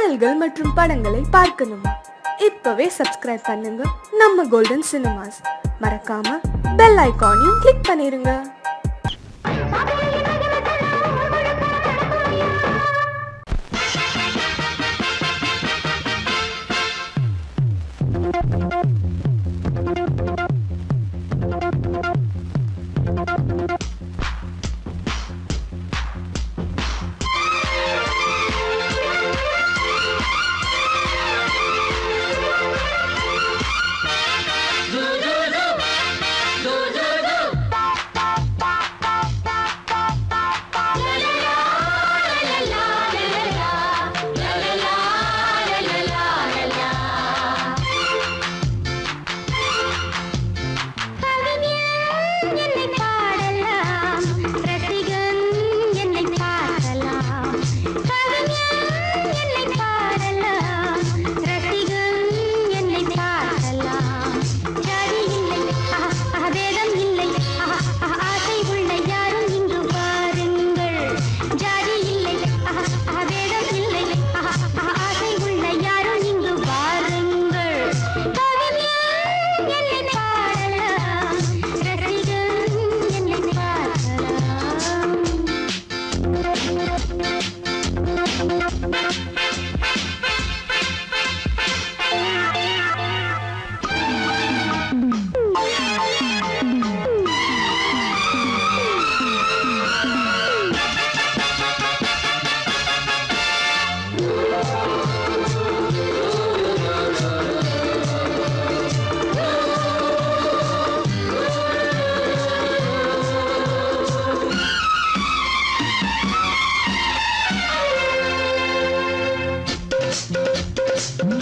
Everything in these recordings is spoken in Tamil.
பாடல்கள் மற்றும் படங்களை பார்க்கணுமா? இப்பவே சப்ஸ்கிரைப் பண்ணுங்க நம்ம கோல்டன் சினிமாஸ். மறக்காம பெல் ஐகானையும் கிளிக் பண்ணிருங்க.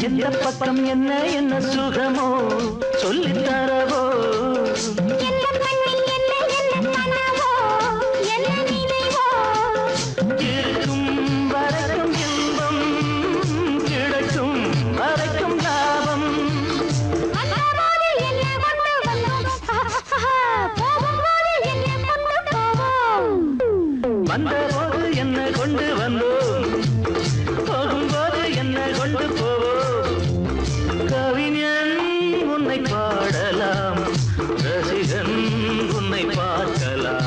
எந்த பக்கம் என்ன என்ன சுகமோ சொல்லித் தரவோ, இருக்கும் வரைக்கும் இன்பம், கிடைக்கும் வரைக்கும் லாபம். வந்தபோது என்ன கொண்டு வந்தோம், போகும்போது என்ன கொண்டு போவோம். கவிஞன் உன்னை பாடலாம், ரசிகன் உன்னை பார்க்கலாம்.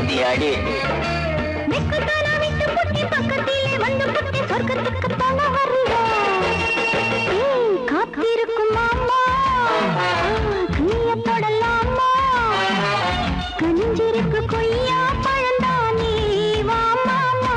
அடி காத்திருக்கும் மாமா கையப்படலாமா கஞ்சிருக்கு கொய்யா பழந்தானே வா மாமா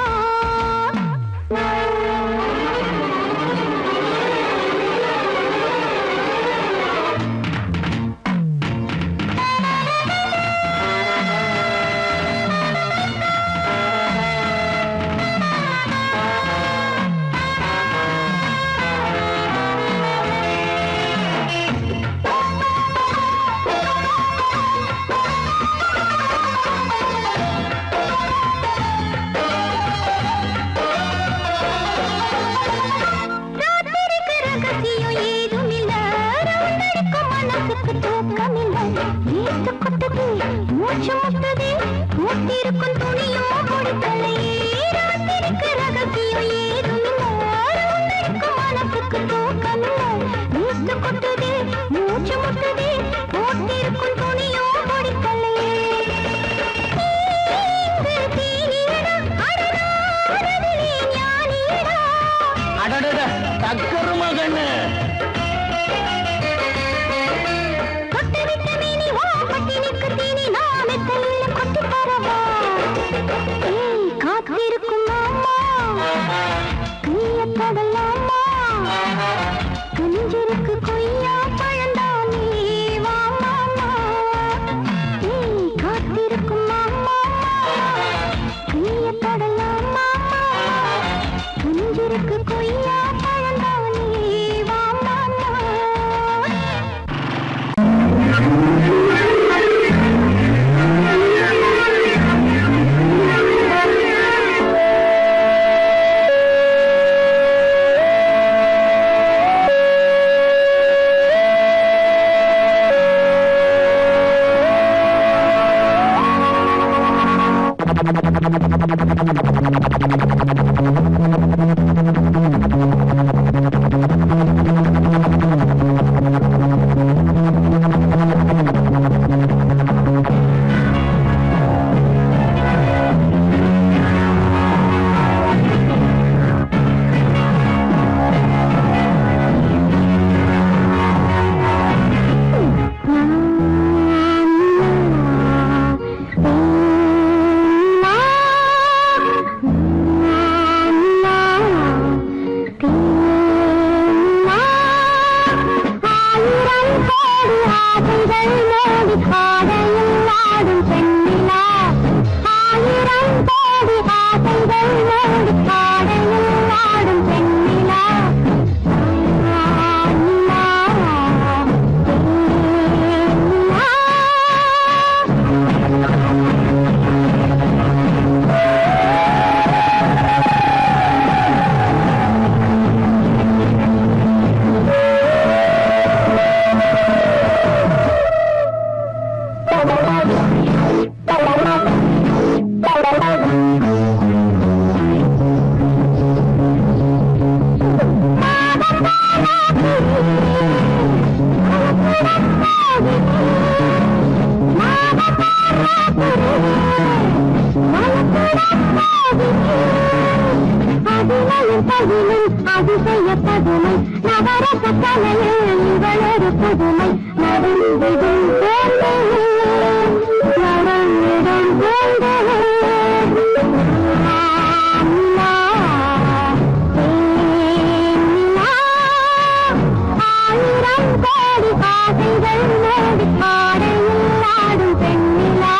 மூச்சிருக்கும் துணியோ கொடுத்தலையே ராத்திரிக்கு ரகசியம் ஏதுமில்லை மனசுக்கு தூக்கமில்லை வீட்டு கொட்டுதே மூச்சு முட்டுதே மூச்சிருக்கும் துணியோ கொடுத்தலையே அடடட தக்கரு மகன்னு காத்திருக்கும் மாமா கையப்படலாமா கஞ்சிருக்கு கொய்யா பழந்தானே வா மாமா காத்திருக்கும் மாமா கையப்படலாமா கஞ்சிருக்கு கொய்யா பழந்தானே வா மாமா அதிசய பதுமை நவரச கலையில் இவளொரு புதுமை நடந்திடும் ஆயிரம் கோடி ஆசைகள் மோடி பாடையில் ஆடும் பெண்ணிலா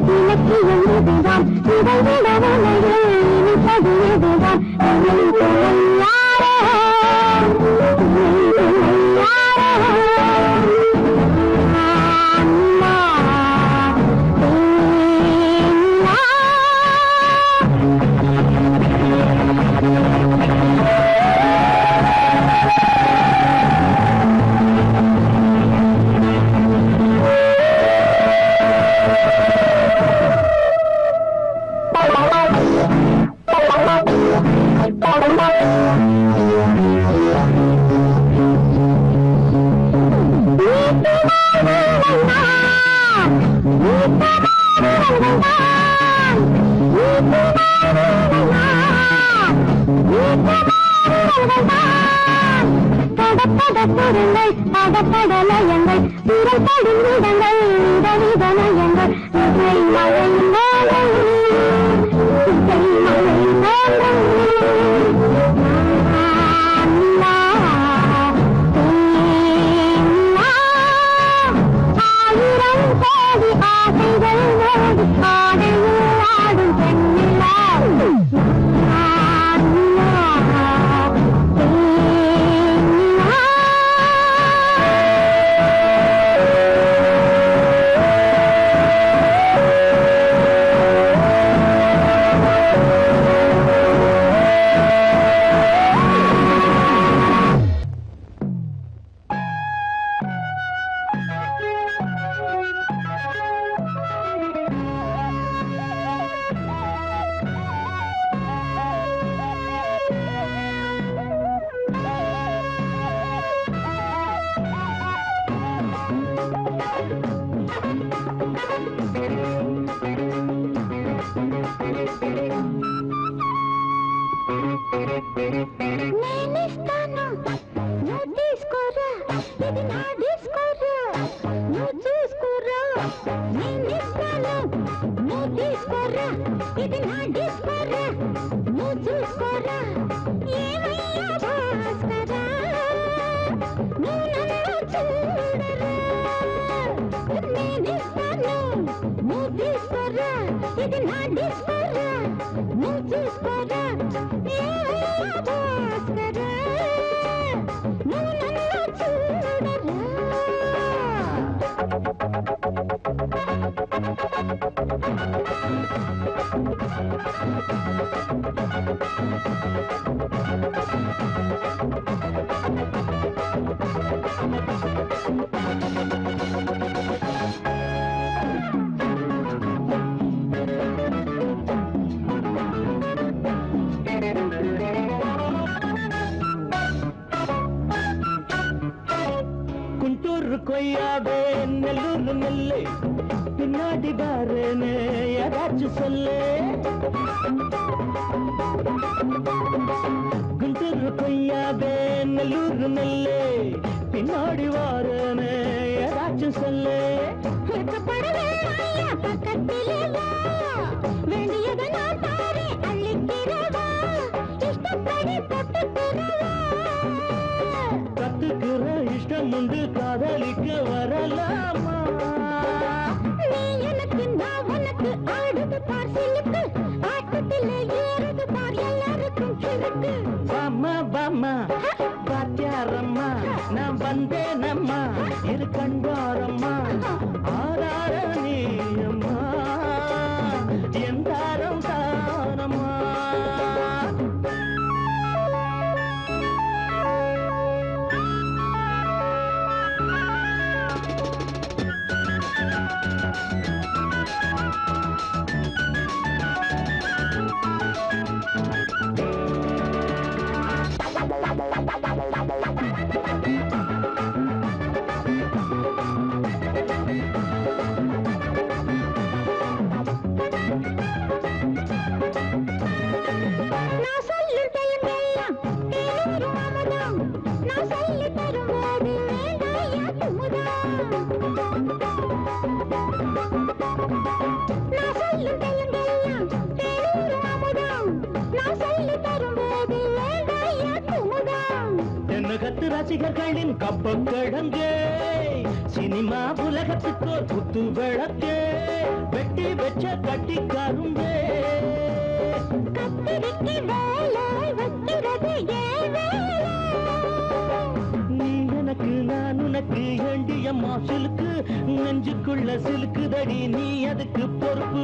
இலக்கியம் இதுதான் இதைவிட உலகில் இனிப்பது இதுதான் பொருளை படப்படலயங்கள் பிறப்படும் இடங்கள் விதவிதமயங்கள் இசை மழை மேகம் இசை மழை மேகம் ஆயிரம் கோடி ஆசைகள் மோதி ஆடையில் ஆடும் பெண்ணிலா கொய்யாவே நெல்லூர் நெல்லை பின்னாடி பாருன்னு யாராச்சும் சொல்லு குண்டூர் கொய்யாவே நெல்லூர் நெல்லை பின்னாடி வாருன்னு யாராச்சும் சொல்லு கத்துக்கிற இஷ்டம் உண்டு காதலிக்க வரலாமா நீ எனக்கு நான் உனக்கு ஆடுது பார் சிலுக்கு ஆட்டத்தில் ஏறுது பார் எல்லாருக்கும் கிழக்கு வாமா வாமா பாத்தியாரம்மா நான் வந்தேனம்மா இரு கண்டாரம்மா ஆதார நீ அம்மா எந்தாரம் தானம்மா ரசிகர்களின் கப்பக்கிழங்கே சினிமா உலகத்துக்கு குத்து விளக்கே வெட்டி வெச்ச கட்டி கரும்பே கத்திரிக்கு வேலை வைக்கிறது ஏவே உனக்கு ஏண்டியம்மா சிலுக்கு நெஞ்சுக்குள்ள சிலுக்குதடி நீ அதுக்கு பொறுப்பு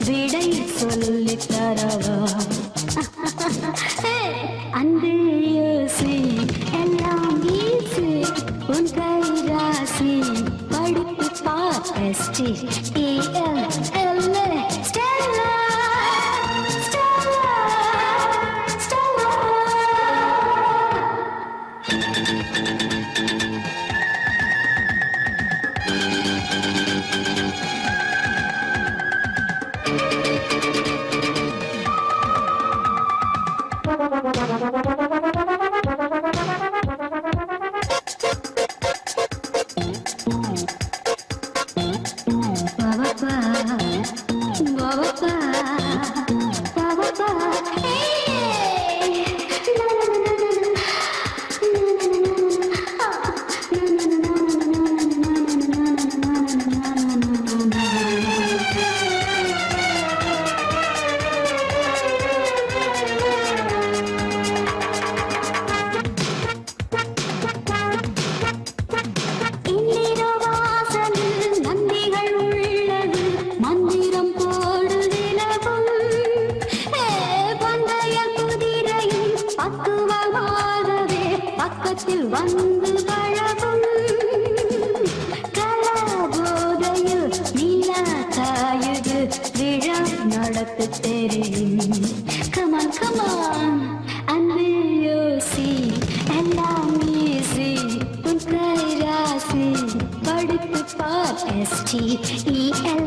விடை சொல்லித் தரவா அன்பு யோசி எல்லாம் ஈஸி உன் கை ராசி படிப்பு பாஸ்டி ஸ்டெல்லா பக்கத்தில் வந்து பழகும் கலாபோதையில் நீலா தாயுது விழா நடத்த தெரியும் கமான் கமான் அன்பு யோசி எல்லாம் ஈஸி உன் கை ராசி படிப்பு பார் STELLA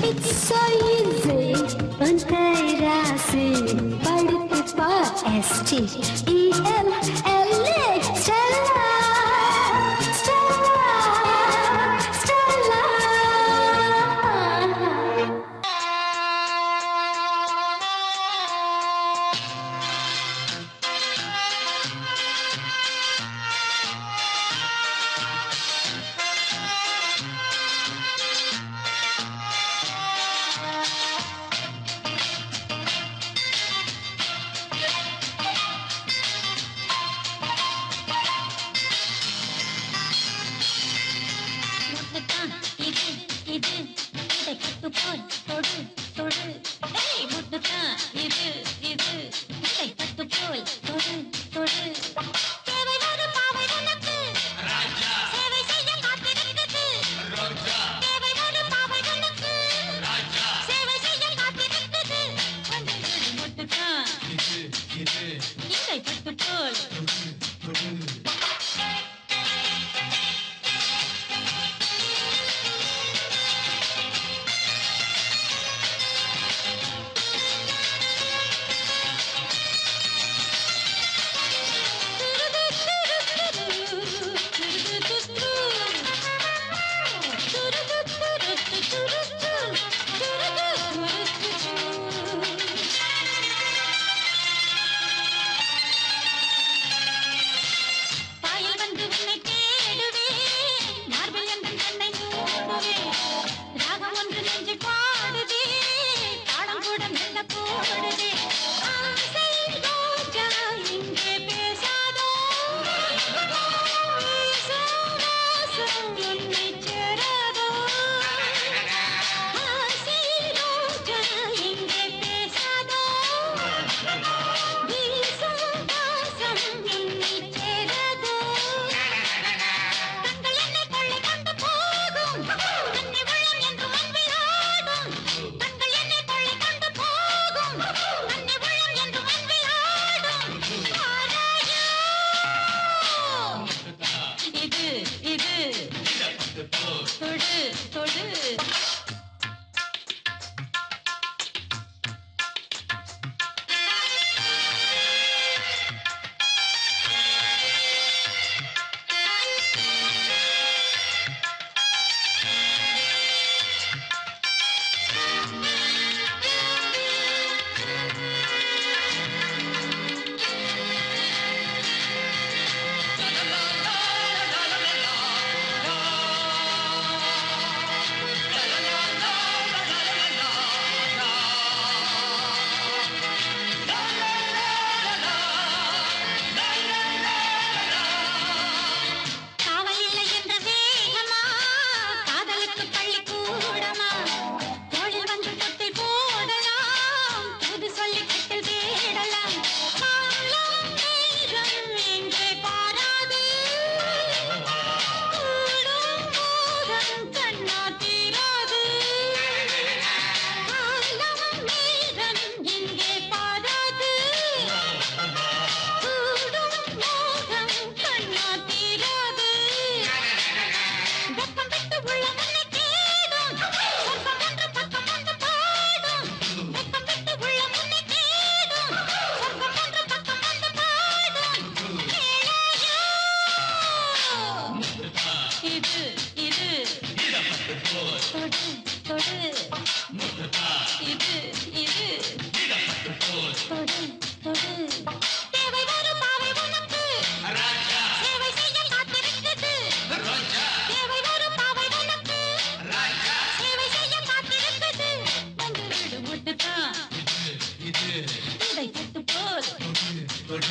It's so easy. One terasi, படிப்பு பார் STELLA Stella Stella Stella தொடு இது இது தொடு தொடு தேவை ஒரு பாவை உனக்கு சேவை செய்ய காத்திருக்குது தேவை ஒரு பாவை உனக்கு சேவை செய்ய காத்திருக்குது வந்து வீடு முட்டுதான் இதை தொட்டு போல்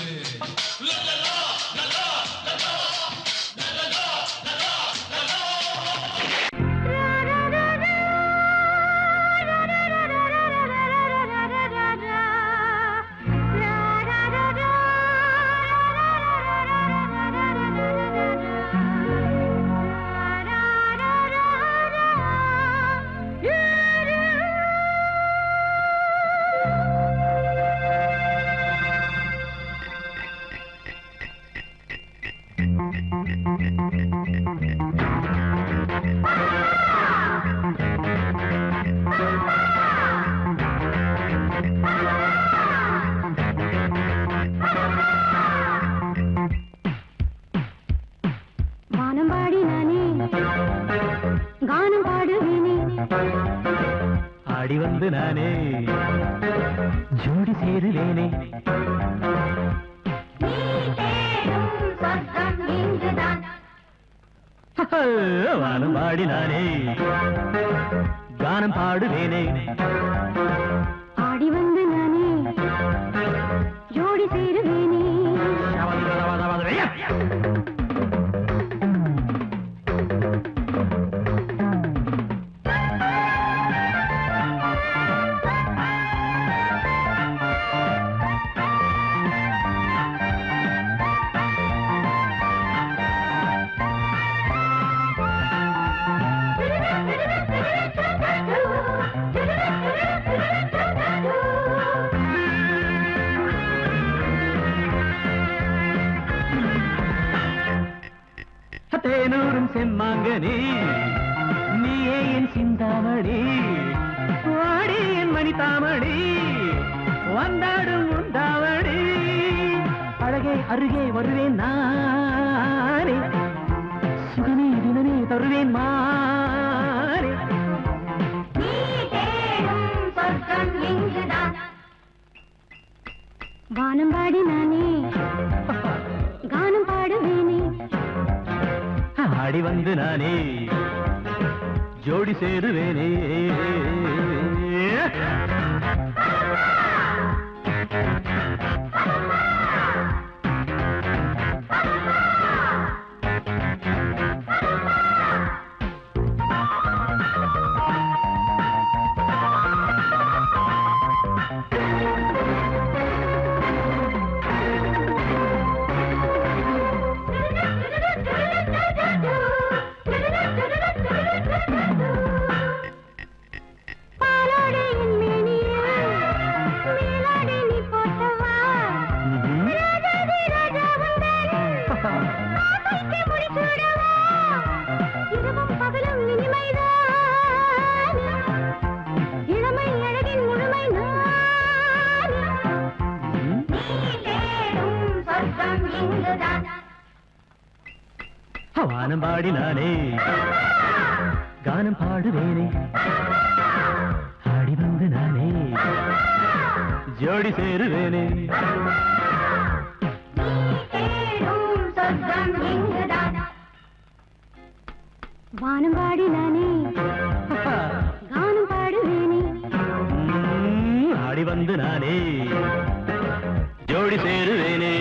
வானம் பாடி நானே கானம் பாடுவேனே ஆடி வந்து நானே ஜோடி சேருவேனே நீ தேடும் சொர்க்கம் இங்குதான் வானம் பாடி நானே கானம் பாடுவேனே ஆடி வந்து நானே ஜோடி சேருவேனே தேனூரும் செம்மாங்கனி நீயே என் சிந்தாமணி வாடி என் மணி தாமணி வந்தாடும் உண்டாவணி அழகே அருகே வருவேன் நானே சுகமே தினமே தருவேன் மானே நீ தேடும் சொர்க்கம் இங்குதான் வானம் பாடி நானே கானம் பாடுவேனே ஆடி வந்து நானே ஜோடி சேருவேனே பாலாடை என் மேனியில் மேலாடை நீ போட்டவா ராஜாதி ராஜா வந்தேன் ஆசைக்கு முடிசூடவா இரவும் பகலும் இனிமைதான் இளமை அழகின் முழுமை நான் நீ தேடும் சொர்க்கம் இங்குதான் வானம் பாடி நானே கானம் பாடுவேனே ஆடி வந்து நானே ஜோடி சேருவேனே நீ தேடும் சொர்க்கம் இங்குதான் வானம் பாடி நானே கானம் பாடுவேனே ஆடி வந்து நானே ஜோடி சேருவேனே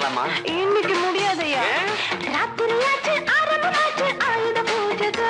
பண்ணலாமா? இன்னைக்கு முடியாதையா ராத்திரியாச்சு ஆரம்பமாச்சு ஆயுத பூஜைக்கு